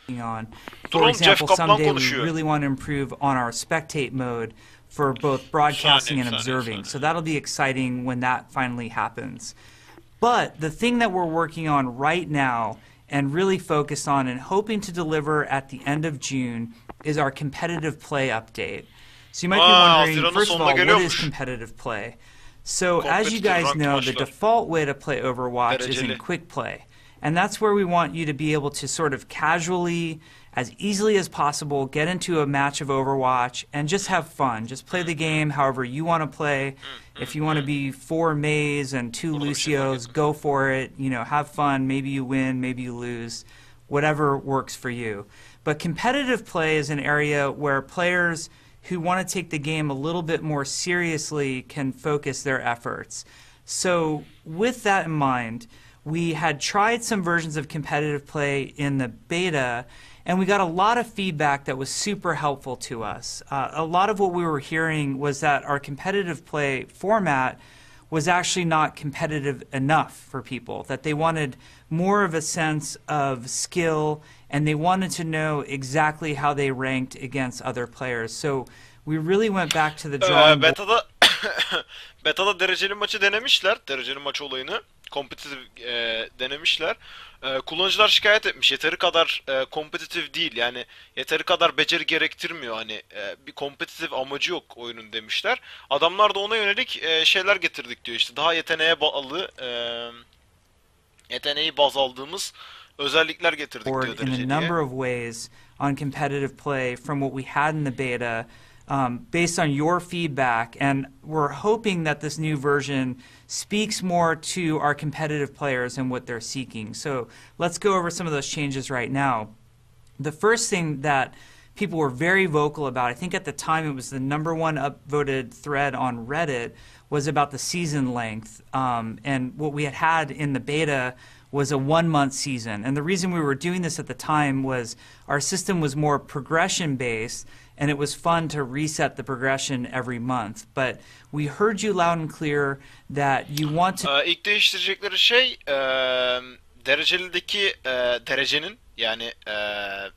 on. Dur For oğlum, Jeff example, Kaplan someday we konuşuyor. really want to improve on our spectate mode for both Bir broadcasting and saniye, bir observing. saniye. So that'll be exciting when that finally happens. But the thing that we're working on right now and really focused on and hoping to deliver at the end of June is our competitive play update. So you might be wondering, Haziran'ın first of sonuna all, what is geliyormuş. competitive play? So as you Competitive guys ranked know, the maçlar. default way to play Overwatch is in Dereceli. quick play. And that's where we want you to be able to sort of casually, as easily as possible, get into a match of Overwatch and just have fun. Just play the game however you want to play. If you want to be 4 Mays and 2 Burada bir şey fark Lucios, ettim. go for it. You know, have fun. Maybe you win, maybe you lose. Whatever works for you. But competitive play is an area where players who want to take the game a little bit more seriously can focus their efforts. So with that in mind, we had tried some versions of competitive play in the beta, and we got a lot of feedback that was super helpful to us. A lot of what we were hearing was that our competitive play format was actually not competitive enough for people, that they wanted more of a sense of skill and they wanted to know exactly how they ranked against other players. So we really went back to the drawing board. Beta'da Beta'da dereceli maçı denemişler. Dereceli maç olayını. Kompetitif denemişler. Kullanıcılar şikayet etmiş. Yeteri kadar kompetitif değil. Yani yeteri kadar beceri gerektirmiyor. Hani bir kompetitif amacı yok oyunun demişler. Adamlar da ona yönelik şeyler getirdik diyor. İşte daha yeteneğe bağlı, yeteneği baz aldığımız özellikler getirdik diyor in a dereceliye. number of ways on competitive play from what we had in the beta, based on your feedback, and we're hoping that this new version speaks more to our competitive players and what they're seeking. So let's go over some of those changes right now. The first thing that people were very vocal about, I think at the time it was the #1 upvoted thread on Reddit, was about the season length. And what we had in the beta was a 1-month season. And the reason we were doing this at the time was our system was more progression based, and it was fun to reset the progression every month. But we heard you loud and clear that you want to... İlk değiştirecekleri şey derecelideki derecenin, yani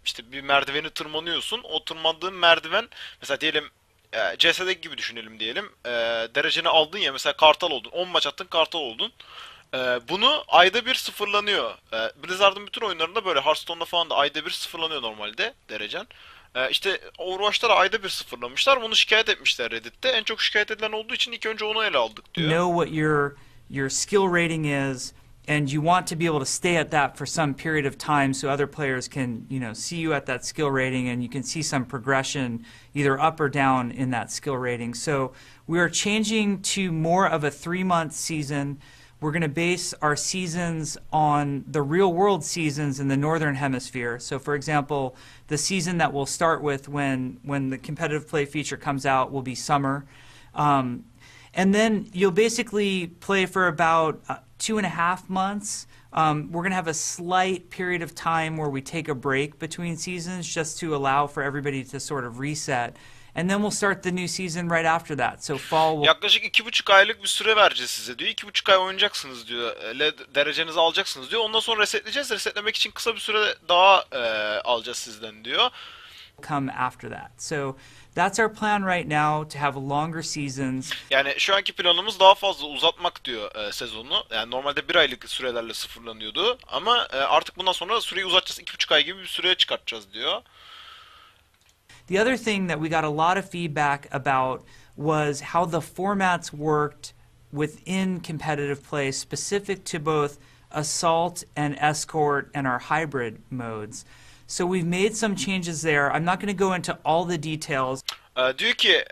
işte bir merdiveni tırmanıyorsun. O tırmandığın merdiven, mesela diyelim CS'deki gibi düşünelim diyelim. Dereceni aldın ya, mesela kartal oldun. 10 maç attın, kartal oldun. Bunu ayda bir sıfırlanıyor. Blizzard'ın bütün oyunlarında böyle, Hearthstone'da falan da ayda bir sıfırlanıyor normalde derecen. İşte Overwatch'ta da ayda bir sıfırlamışlar. Bunu şikayet etmişler Reddit'te. En çok şikayet edilen olduğu için ilk önce onu ele aldık diyor. Know what your skill rating is, and you want to be able to stay at that for some period of time so other players can, you know, see you at that skill rating and you can see some progression either up or down in that skill rating. So we are changing to more of a 3-month season. We're going to base our seasons on the real world seasons in the Northern Hemisphere. So for example, the season that we'll start with when the competitive play feature comes out will be summer. And then you'll basically play for about 2.5 months. We're going to have a slight period of time where we take a break between seasons just to allow for everybody to sort of reset. And then we'll start the new season right after that. So fall will... Yaklaşık 2,5 aylık bir süre vereceğiz size diyor. 2,5 ay oynayacaksınız diyor. Derecenizi alacaksınız diyor. Ondan sonra resetleyeceğiz. Resetlemek için kısa bir süre daha alacağız sizden diyor. Come after that. So that's our plan right now, to have longer seasons. Yani şu anki planımız daha fazla uzatmak diyor sezonu. Yani normalde 1 aylık sürelerle sıfırlanıyordu. Ama artık bundan sonra süreyi uzatacağız. 2,5 ay gibi bir süreye çıkartacağız diyor. The other thing that we got a lot of feedback about was how the formats worked within competitive play, specific to both assault and escort and our hybrid modes. So we've made some changes there. I'm not going to go into all the details. Diyor ki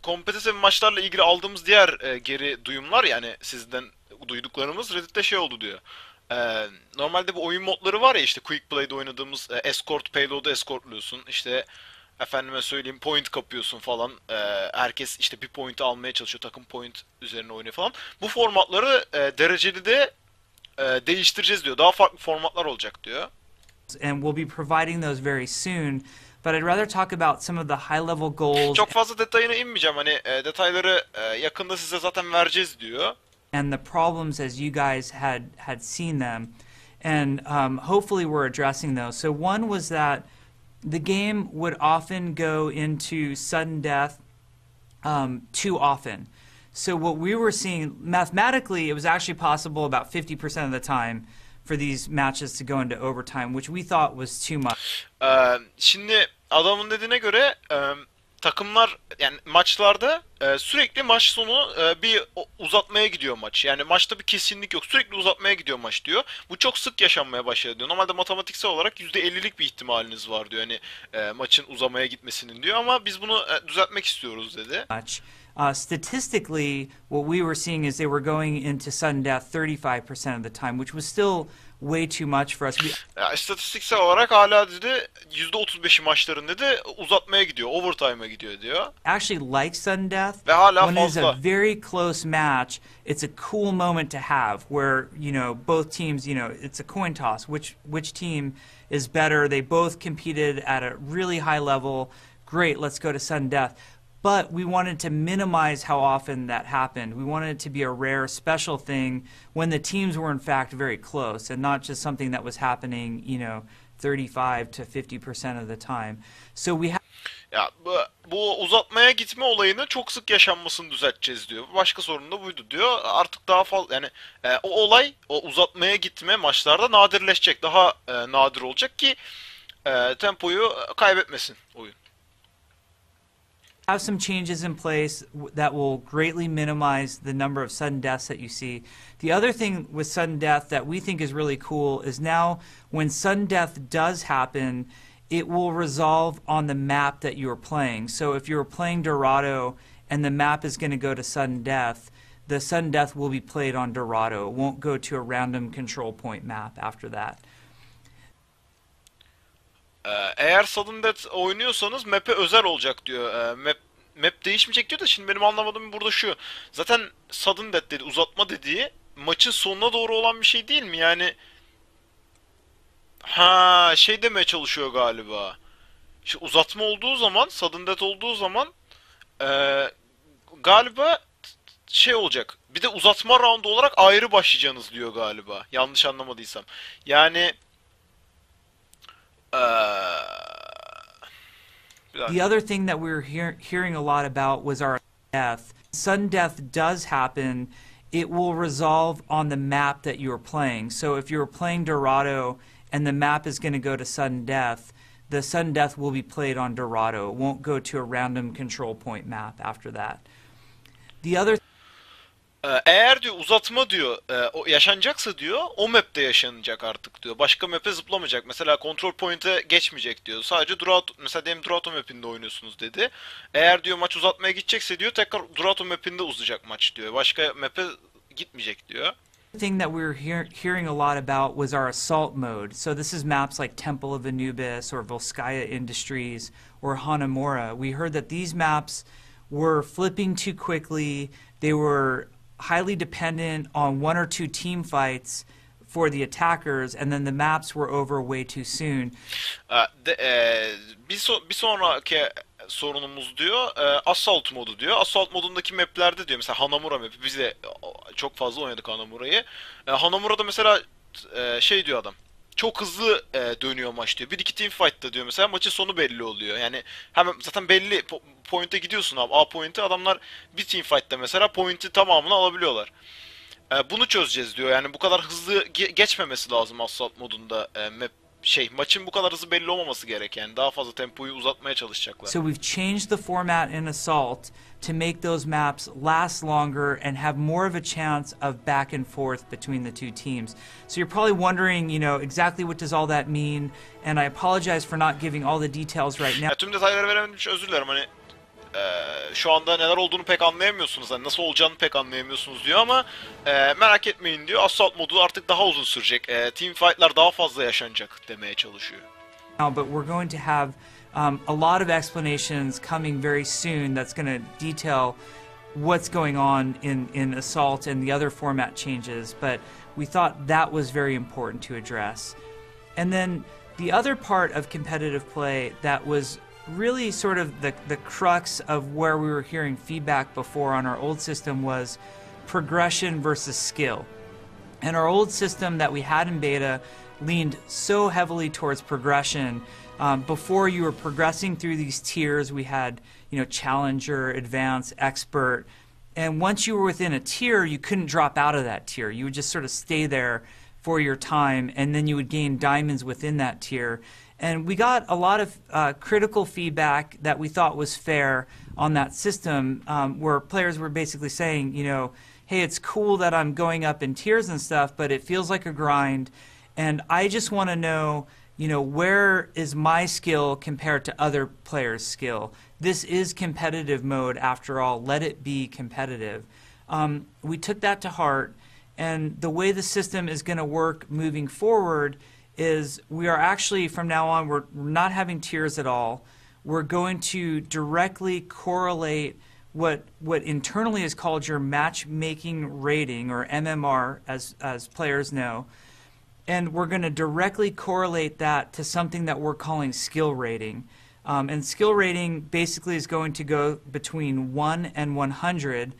kompetitif maçlarla ilgili aldığımız diğer geri duyumlar, yani sizden duyduklarımız Reddit'te şey oldu diyor. Normalde bu oyun modları var ya, işte Quick Play'de oynadığımız escort, payload'u escortluyorsun. İşte efendime söyleyeyim point kapıyorsun falan. Herkes işte bir point almaya çalışıyor. Takım point üzerine oynuyor falan. Bu formatları dereceli de değiştireceğiz diyor. Daha farklı formatlar olacak diyor. And we'll be providing those very soon. But I'd rather talk about some of the high-level goals. Çok fazla detayına inmeyeceğim. Hani detayları yakında size zaten vereceğiz diyor. And the problems as you guys had seen them. and hopefully we're addressing those. So one was that the game would often go into sudden death too often. So what we were seeing, mathematically, it was actually possible about 50% of the time for these matches to go into overtime, which we thought was too much. Şimdi adamın dediğine göre takımlar yani maçlarda sürekli maç sonu bir uzatmaya gidiyor maç. Yani maçta bir kesinlik yok. Sürekli uzatmaya gidiyor maç diyor. Bu çok sık yaşanmaya başladı diyor. Normalde matematiksel olarak %50'lik bir ihtimaliniz var diyor. Hani maçın uzamaya gitmesinin diyor ama biz bunu düzeltmek istiyoruz dedi. Statistically, what we were seeing is they were going into sudden death 35% of the time, which was still way too much for us. İstatistiksel olarak hala dedi %35'i maçların dedi uzatmaya gidiyor, overtime'a gidiyor diyor. Actually like sudden death. Ve hala when it's a fazla. very close match, it's a cool moment to have where, both teams, it's a coin toss. Which team is better? They both competed at a really high level. Great, let's go to sudden death. But we wanted to minimize how often that happened. We wanted it to be a rare, special thing when the teams were in fact very close and not just something that was happening, 35 to 50% of the time. So we Ya bu uzatmaya gitme olayını çok sık yaşanmasını düzelteceğiz diyor. Başka sorun da buydu diyor. Artık daha fazla yani o olay, o uzatmaya gitme maçlarda nadirleşecek. Daha nadir olacak ki tempoyu kaybetmesin oyun. have some changes in place that will greatly minimize the number of sudden deaths that you see. The other thing with sudden death that we think is really cool is now when sudden death does happen, it will resolve on the map that you are playing. So if you're playing Dorado and the map is going to go to sudden death, the sudden death will be played on Dorado. It won't go to a random control point map after that. Eğer Sudden Death oynuyorsanız map'e özel olacak diyor. Map değişmeyecek diyor da şimdi benim anlamadığım burada şu. Zaten Sudden Death dedi, uzatma dediği maçın sonuna doğru olan bir şey değil mi? Yani şey demeye çalışıyor galiba. İşte uzatma olduğu zaman, Sudden Death olduğu zaman galiba şey olacak. Bir de uzatma roundu olarak ayrı başlayacaksınız diyor galiba. Yanlış anlamadıysam. Yani the other thing that we were hearing a lot about was our death. Sudden death does happen. It will resolve on the map that you're playing. So if you're playing Dorado and the map is going to go to sudden death, the sudden death will be played on Dorado. It won't go to a random control point map after that. The other eğer diyor uzatma diyor o yaşanacaksa diyor o map'te yaşanacak artık diyor. Başka map'e zıplamayacak. Mesela control point'e geçmeyecek diyor. Sadece Dorado, mesela diyelim Dorado map'inde oynuyorsunuz dedi. Eğer diyor maç uzatmaya gidecekse diyor tekrar Dorado map'inde uzayacak maç diyor. Başka map'e gitmeyecek diyor. thing that we were hearing a lot about was our assault mode. So this is maps like Temple of Anubis or Volskaya Industries or Hanamura. We heard that these maps were flipping too quickly. They were highly dependent on one or two team fights for the attackers, and then the maps were over way too soon. Bir sonraki sorunumuz diyor Assault modu diyor. Assault modundaki maplerde diyor mesela Hanamura mapi. Biz de çok fazla oynadık Hanamura'yı. Hanamura'da mesela şey diyor adam. Çok hızlı dönüyor maç diyor. Bir iki team fight'ta diyor mesela maçın sonu belli oluyor. Yani hemen zaten belli point'e gidiyorsun abi. A point'e adamlar bir team fight'ta mesela point'i tamamını alabiliyorlar. Bunu çözeceğiz diyor. Yani bu kadar hızlı geçmemesi lazım Assault modunda maçın bu kadar hızlı belli olmaması gerek yani daha fazla tempoyu uzatmaya çalışacaklar. So we've changed the format in Assault to make those maps last longer and have more of a chance of back and forth between the two teams. So you're probably wondering, exactly what does all that mean? And I apologize for not giving all the details right now. Tüm detayları veremedim için özür dilerim hani şu anda neler olduğunu pek anlayamıyorsunuz. Hani nasıl olacağını pek anlayamıyorsunuz diyor ama merak etmeyin diyor. Assault modu artık daha uzun sürecek. Team fight'lar daha fazla yaşanacak demeye çalışıyor. But we're going to have a lot of explanations coming very soon that's going to detail what's going on in Assault and the other format changes. But we thought that was very important to address. And then the other part of competitive play that was really sort of the crux of where we were hearing feedback before on our old system was progression versus skill. And our old system that we had in beta leaned so heavily towards progression. Before you were progressing through these tiers, we had, challenger, advanced, expert. And once you were within a tier, you couldn't drop out of that tier. You would just sort of stay there for your time, and then you would gain diamonds within that tier. And we got a lot of critical feedback that we thought was fair on that system, where players were basically saying, hey, it's cool that I'm going up in tiers and stuff, but it feels like a grind, and I just want to know, where is my skill compared to other players' skill? This is competitive mode after all. Let it be competitive. We took that to heart, and the way the system is going to work moving forward is we are actually, from now on, we're not having tiers at all. We're going to directly correlate what internally is called your matchmaking rating, or MMR, as players know, and we're going to directly correlate that to something that we're calling skill rating. And skill rating basically is going to go between 1 and 100,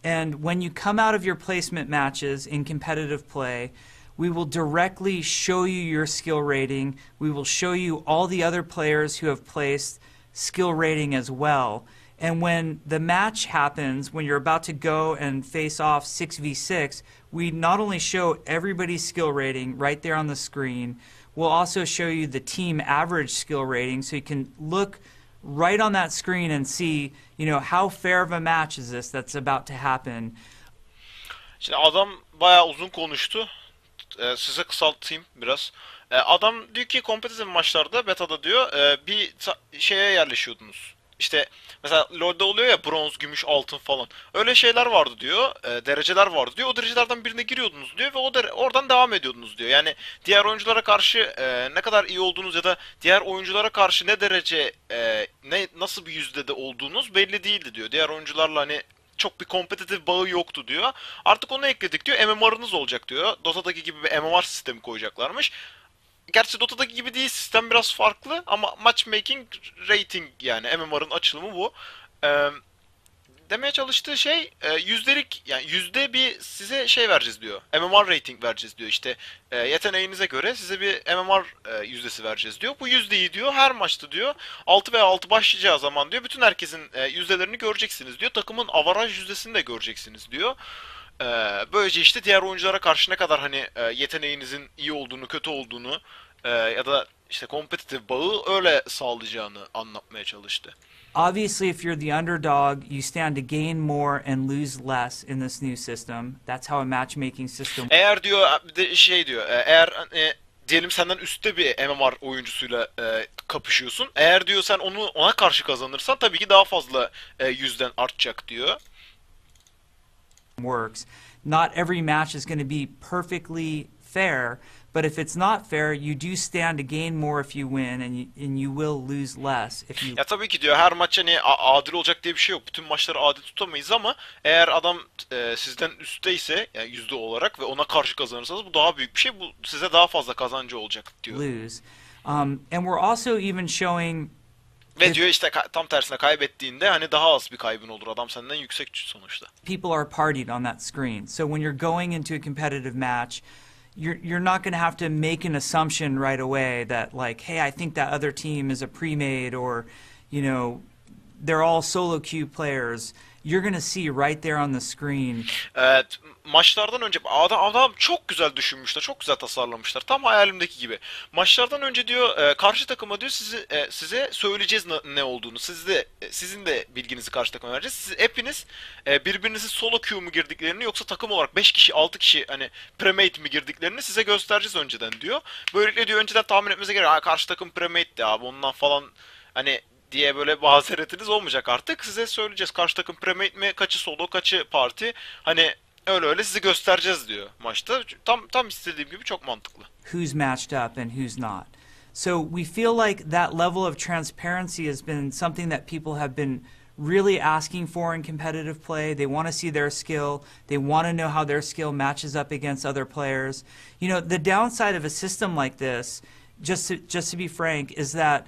and when you come out of your placement matches in competitive play, we will directly show you your skill rating. We will show you all the other players who have placed skill rating as well. And when the match happens, when you're about to go and face off 6v6, we not only show everybody's skill rating right there on the screen, we'll also show you the team average skill rating, so you can look right on that screen and see, how fair of a match is this that's about to happen. Şimdi adam bayağı uzun konuştu. Size kısaltayım biraz. Adam diyor ki kompetitif maçlarda betada diyor bir şeye yerleşiyordunuz. İşte mesela LoL'de oluyor ya, bronz, gümüş, altın falan. Öyle şeyler vardı diyor. Dereceler vardı diyor. O derecelerden birine giriyordunuz diyor ve oradan devam ediyordunuz diyor. Yani diğer oyunculara karşı ne kadar iyi olduğunuz ya da diğer oyunculara karşı ne derece nasıl bir yüzdede olduğunuz belli değildi diyor. Diğer oyuncularla hani çok bir kompetitif bağı yoktu diyor. Artık onu ekledik diyor. MMR'ınız olacak diyor. Dota'daki gibi bir MMR sistemi koyacaklarmış. Gerçi Dota'daki gibi değil, sistem biraz farklı ama matchmaking rating, yani MMR'ın açılımı bu. Ee, Demeye çalıştığı şey yüzdelik, yani yüzde bir size şey vereceğiz diyor. MMR rating vereceğiz diyor. İşte yeteneğinize göre size bir MMR yüzdesi vereceğiz diyor. Bu yüzdeyi diyor her maçta diyor 6 veya 6 başlayacağı zaman diyor bütün herkesin yüzdelerini göreceksiniz diyor. Takımın avaraj yüzdesini de göreceksiniz diyor. Böylece işte diğer oyunculara karşı ne kadar hani yeteneğinizin iyi olduğunu, kötü olduğunu ya da işte kompetitif bağı öyle sağlayacağını anlatmaya çalıştı. Obviously, if you're the underdog, you stand to gain more and lose less in this new system. That's how a matchmaking system. Eğer diyor şey diyor, eğer diyelim senden üstte bir MMR oyuncusuyla kapışıyorsun. Eğer diyor sen ona karşı kazanırsan tabii ki daha fazla yüzden artacak diyor. Works. Not every match is going to be perfectly fair, but if it's not fair, you do stand to gain more if you win, and you will lose less if you. Ya tabii ki diyor her maç hani adil olacak diye bir şey yok. Bütün maçları adil tutamayız ama eğer adam sizden üstteyse, yani yüzde olarak, ve ona karşı kazanırsanız bu daha büyük bir şey. Bu size daha fazla kazancı olacak diyor. Lose. And we're also even showing. Ve diyor işte tam tersine kaybettiğinde hani daha az bir kaybın olur. Adam senden yüksek sonuçta. People are partied on that screen. So when you're going into a competitive match, you're not going to have to make an assumption right away that like, hey, I think that other team is a pre-made, or they're all solo queue players. You're going to see right there on the screen. Maçlardan önce adam çok güzel düşünmüşler, çok güzel tasarlamışlar. Tam hayalimdeki gibi. Maçlardan önce diyor karşı takıma diyor size söyleyeceğiz ne olduğunu. Sizin de bilginizi karşı takıma vereceğiz. Siz hepiniz birbirinizin solo queue mu girdiklerini yoksa takım olarak 5 kişi 6 kişi hani premade mi girdiklerini size göstereceğiz önceden diyor. Böylelikle diyor önceden tahmin etmenize gerek. Karşı takım premade'di abi ondan falan hani diye böyle mazeretiniz olmayacak artık. Size söyleyeceğiz karşı takım premade mi, kaçı solo, kaçı parti. Hani öyle sizi göstereceğiz diyor maçta. Tam istediğim gibi, çok mantıklı. Who's matched up and who's not. So we feel like that level of transparency has been something that people have been really asking for in competitive play. They want to see their skill. They want to know how their skill matches up against other players. The downside of a system like this, just to be frank, is that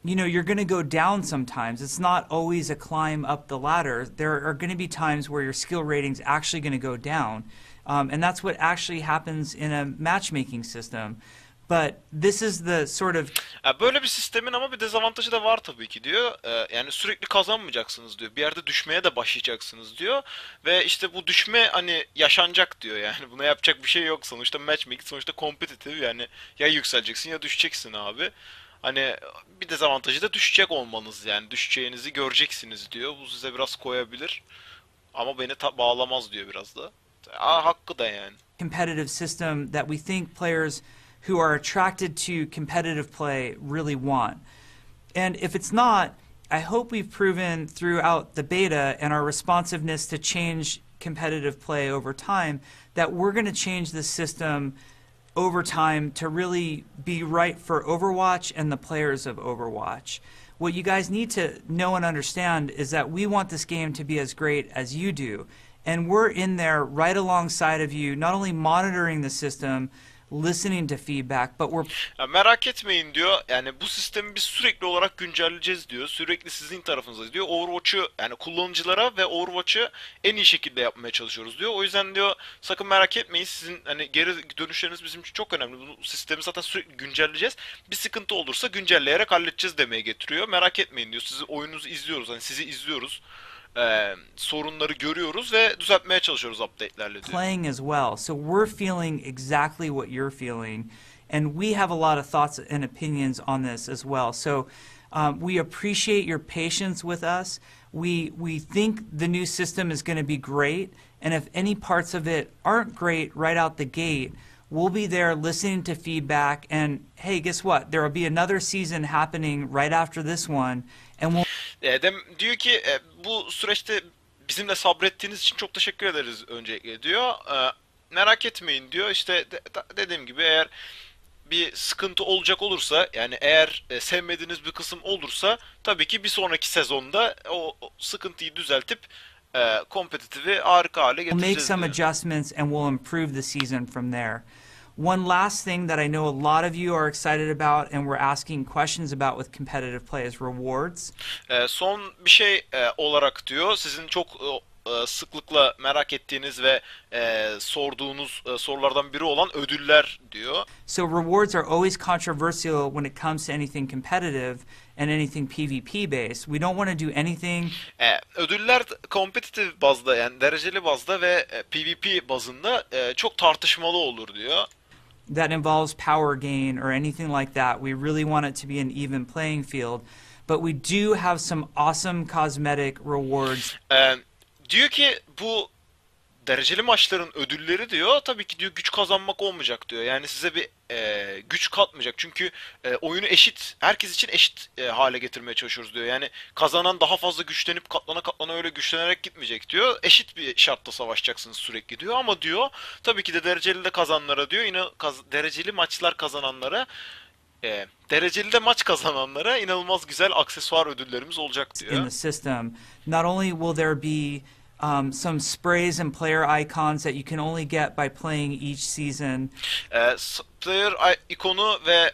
you know, you're going to go down sometimes. It's not always a climb up the ladder. There are going to be times where your skill rating's actually going to go down. And that's what actually happens in a matchmaking system. But this is the sort of Böyle bir sistemin ama bir dezavantajı da var tabii ki diyor. Yani sürekli kazanmayacaksınız diyor. Bir yerde düşmeye de başlayacaksınız diyor. Ve işte bu düşme hani yaşanacak diyor yani. Buna yapacak bir şey yok. Sonuçta matchmaking, sonuçta competitive yani. Ya yükseleceksin ya düşeceksin abi. Hani bir dezavantajı da düşecek olmanız yani. Düşeceğinizi göreceksiniz diyor. Bu size biraz koyabilir. Ama beni bağlamaz diyor biraz da. Hakkı da yani. competitive system that we think players who are attracted to competitive play really want. And if it's not, I hope we've proven throughout the beta and our responsiveness to change competitive play over time that we're going to change this system over time to really be right for Overwatch and the players of Overwatch. What you guys need to know and understand is that we want this game to be as great as you do. And we're in there right alongside of you, not only monitoring the system, listening to feedback, but we're Ya merak etmeyin diyor. Yani bu sistemi biz sürekli olarak güncelleyeceğiz diyor. Sürekli sizin tarafınızdayız diyor. Overwatch'ı yani kullanıcılara ve Overwatch'ı en iyi şekilde yapmaya çalışıyoruz diyor. O yüzden diyor sakın merak etmeyin. Sizin hani geri dönüşleriniz bizim için çok önemli. Bu sistemi zaten sürekli güncelleyeceğiz. Bir sıkıntı olursa güncelleyerek halledeceğiz demeye getiriyor. Merak etmeyin diyor. Sizin oyununuzu izliyoruz. Hani sizi izliyoruz. Sorunları görüyoruz ve düzeltmeye çalışıyoruz update'lerle diyor. playing as well. So we're feeling exactly what you're feeling. And we have a lot of thoughts and opinions on this as well. So we appreciate your patience with us. We think the new system is going to be great. And if any parts of it aren't great right out the gate, we'll be there listening to feedback. And hey, guess what? There will be another season happening right after this one. And we'll Diyor ki bu süreçte bizimle sabrettiğiniz için çok teşekkür ederiz öncelikle diyor. Merak etmeyin diyor. İşte dediğim gibi eğer bir sıkıntı olacak olursa yani eğer sevmediğiniz bir kısım olursa tabii ki bir sonraki sezonda o sıkıntıyı düzeltip kompetitifi harika hale we'll make getireceğiz some diyor. adjustments and we'll improve the season from there. One last thing that I know a lot of you are excited about and we're asking questions about with competitive play is rewards. Son bir şey olarak diyor sizin çok sıklıkla merak ettiğiniz ve sorduğunuz sorulardan biri olan ödüller diyor. So rewards are always controversial when it comes to anything competitive and anything PvP based. We don't want to do anything Ödüller kompetitif bazda yani dereceli bazda ve PvP bazında çok tartışmalı olur diyor. that involves power gain or anything like that. We really want it to be an even playing field. But we do have some awesome cosmetic rewards. Diyor ki bu dereceli maçların ödülleri diyor tabii ki diyor güç kazanmak olmayacak diyor. Yani size bir güç katmayacak. Çünkü oyunu eşit, herkes için eşit hale getirmeye çalışıyoruz diyor. Yani kazanan daha fazla güçlenip katlana katlana öyle güçlenerek gitmeyecek diyor. Eşit bir şartta savaşacaksınız sürekli diyor. Ama diyor tabii ki de dereceli de kazananlara diyor yine dereceli maçlar kazananlara dereceli de maç kazananlara inanılmaz güzel aksesuar ödüllerimiz olacak In diyor. the system. Not only will there be some sprays and player icons that you can only get by playing each season. Player ikonu ve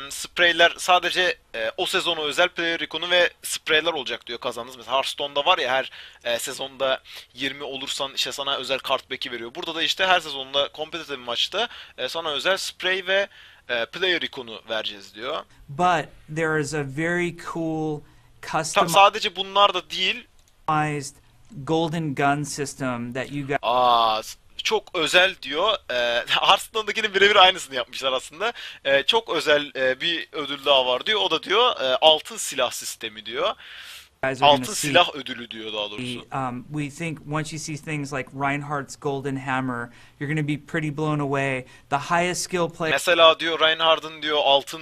spreyler sadece o sezona özel player ikonu ve spreyler olacak diyor kazandınız. Mesela Hearthstone'da var ya her sezonda 20 olursan işte sana özel kart beki veriyor. Burada da işte her sezonda kompetitif maçta sana özel sprey ve player ikonu vereceğiz diyor. But there is a very cool Sadece bunlar da değil. customized golden gun system that you guys Çok özel diyor. Hearthstone'dakinin birebir aynısını yapmışlar aslında. Çok özel bir ödül daha var diyor. O da diyor altın silah sistemi diyor. are going Altın to see. silah ödülü diyor daha doğrusu. We think once you see things like Reinhardt's golden hammer, you're going to be pretty blown away. The highest skill player Mesela diyor Reinhardt'ın diyor altın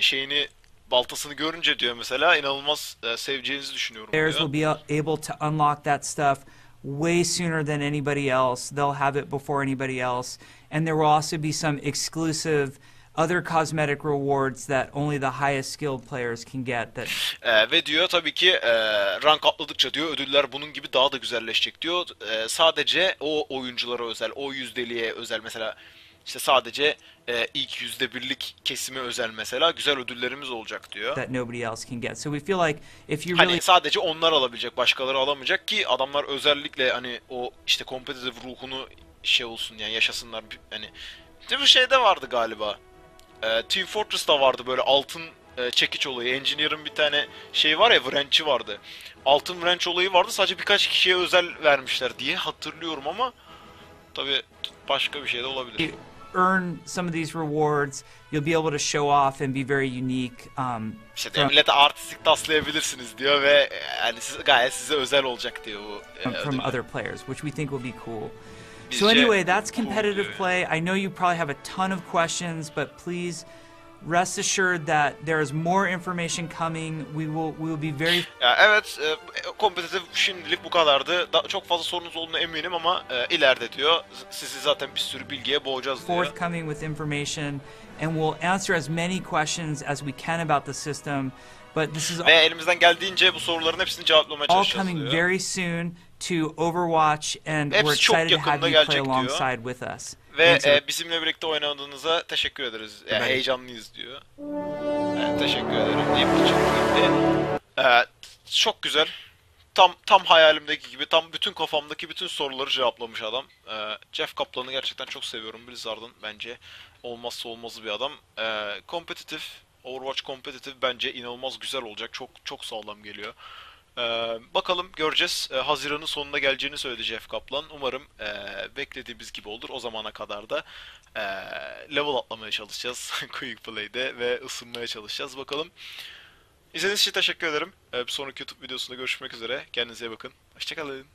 şeyini baltasını görünce diyor mesela inanılmaz seveceğinizi düşünüyorum players diyor. will be able to unlock that stuff way sooner than anybody else. They'll have it before anybody else. And there will also be some exclusive other cosmetic rewards that only the highest skilled players can get. That Ve diyor tabii ki rank atladıkça diyor ödüller bunun gibi daha da güzelleşecek diyor. Sadece o oyunculara özel, o yüzdeliğe özel mesela işte sadece ilk %1'lik kesime özel mesela güzel ödüllerimiz olacak diyor. that nobody else can get. So we feel like if you Hani really sadece onlar alabilecek, başkaları alamayacak ki adamlar özellikle hani o işte kompetitif ruhunu şey olsun yani yaşasınlar. Hani bir şeyde vardı galiba. Team Fortress'ta vardı böyle altın çekiç olayı. Engineer'ın bir tane şey var ya, wrench'i vardı. Altın wrench olayı vardı. Sadece birkaç kişiye özel vermişler diye hatırlıyorum ama tabii başka bir şey de olabilir. earn some of these rewards, you'll be able to show off and be very unique İşte diyor, millete artistik taslayabilirsiniz diyor ve yani gayet size özel olacak diyor bu from ödüller. other players, which we think will be cool. So Bizce anyway, that's cool competitive diyor. play. I know you probably have a ton of questions, but please rest assured that there is more information coming. We will be very Ya evet, kompetitif şimdilik bu kadardı. Çok fazla sorunuz olduğuna eminim ama ileride diyor sizi zaten bir sürü bilgiye boğacağız diyor. forthcoming with information, and we'll answer as many questions as we can about the system. But this is Ve elimizden geldiğince bu soruların hepsini cevaplamaya all çalışacağız coming diyor. very soon to Overwatch, and Hepsi we're çok excited to have yakında you play gelecek diyor. alongside with us. Ve Answer- bizimle birlikte oynadığınıza teşekkür ederiz. Yani Evet. heyecanlıyız diyor. Evet, teşekkür ederim deyip çok çok güzel. Tam hayalimdeki gibi, tam bütün kafamdaki bütün soruları cevaplamış adam. Jeff Kaplan'ı gerçekten çok seviyorum. Blizzard'ın bence olmazsa olmazı bir adam. Kompetitif, Overwatch kompetitif bence inanılmaz güzel olacak. Çok çok sağlam geliyor. Bakalım göreceğiz. Haziran'ın sonunda geleceğini söyledi Jeff Kaplan. Umarım beklediğimiz gibi olur. O zamana kadar da e, level atlamaya çalışacağız Quick Play'de ve ısınmaya çalışacağız. Bakalım. İzlediğiniz için teşekkür ederim. Bir sonraki YouTube videosunda görüşmek üzere. Kendinize iyi bakın. Hoşçakalın.